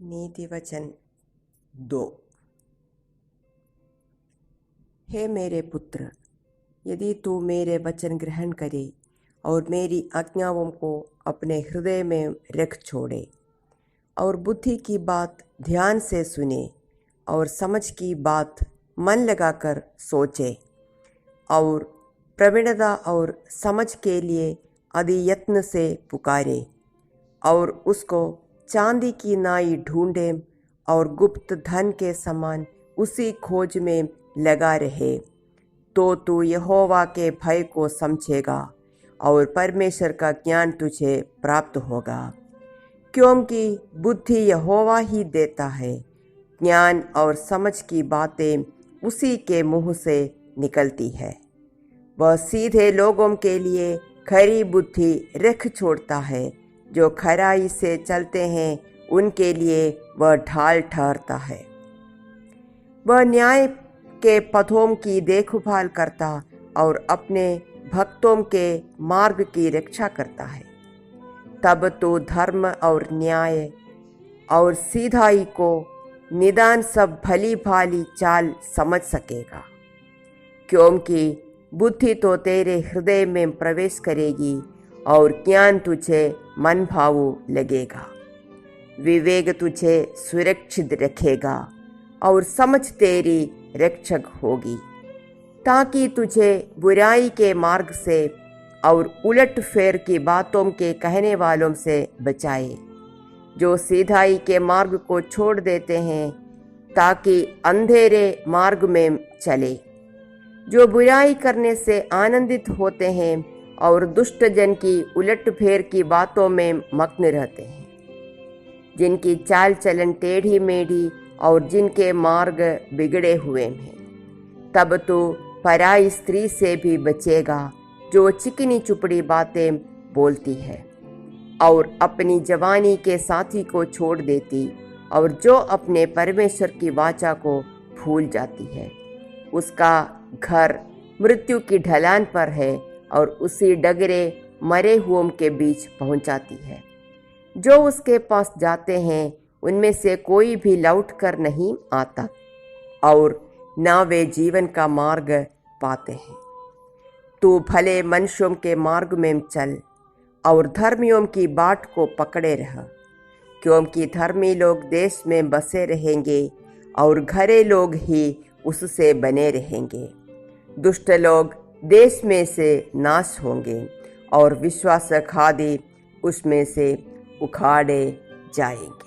नीति वचन 2। हे मेरे पुत्र, यदि तू मेरे वचन ग्रहण करे और मेरी आज्ञाओं को अपने हृदय में रख छोड़े और बुद्धि की बात ध्यान से सुने और समझ की बात मन लगाकर सोचे और प्रवीणता और समझ के लिए अधियत्न से पुकारे और उसको चांदी की नाई ढूंढे और गुप्त धन के समान उसी खोज में लगा रहे, तो तू यहोवा के भय को समझेगा और परमेश्वर का ज्ञान तुझे प्राप्त होगा। क्योंकि बुद्धि यहोवा ही देता है, ज्ञान और समझ की बातें उसी के मुंह से निकलती है। वह सीधे लोगों के लिए खरी बुद्धि रख छोड़ता है, जो खराई से चलते हैं उनके लिए वह ढाल ठहरता है। वह न्याय के पथों की देखभाल करता और अपने भक्तों के मार्ग की रक्षा करता है। तब तो धर्म और न्याय और सीधाई को निदान सब भली भाली चाल समझ सकेगा। क्योंकि बुद्धि तो तेरे हृदय में प्रवेश करेगी और ज्ञान तुझे मन भावु लगेगा। विवेक तुझे सुरक्षित रखेगा और समझ तेरी रक्षक होगी, ताकि तुझे बुराई के मार्ग से और उलट फेर की बातों के कहने वालों से बचाए, जो सीधाई के मार्ग को छोड़ देते हैं ताकि अंधेरे मार्ग में चले, जो बुराई करने से आनंदित होते हैं और दुष्ट जन की उलट फेर की बातों में मग्न रहते हैं, जिनकी चाल चलन टेढ़ी मेढ़ी और जिनके मार्ग बिगड़े हुए हैं। तब तो पराई स्त्री से भी बचेगा, जो चिकनी चुपड़ी बातें बोलती है और अपनी जवानी के साथी को छोड़ देती और जो अपने परमेश्वर की वाचा को भूल जाती है। उसका घर मृत्यु की ढलान पर है और उसी डगरे मरे हुओं के बीच पहुंचाती है। जो उसके पास जाते हैं उनमें से कोई भी लौट कर नहीं आता और ना वे जीवन का मार्ग पाते हैं। तू भले मनुष्यों के मार्ग में चल और धर्मियों की बाट को पकड़े रह, क्योंकि धर्मी लोग देश में बसे रहेंगे और घरे लोग ही उससे बने रहेंगे। दुष्ट लोग देश में से नाश होंगे और विश्वासघाती उसमें से उखाड़े जाएंगे।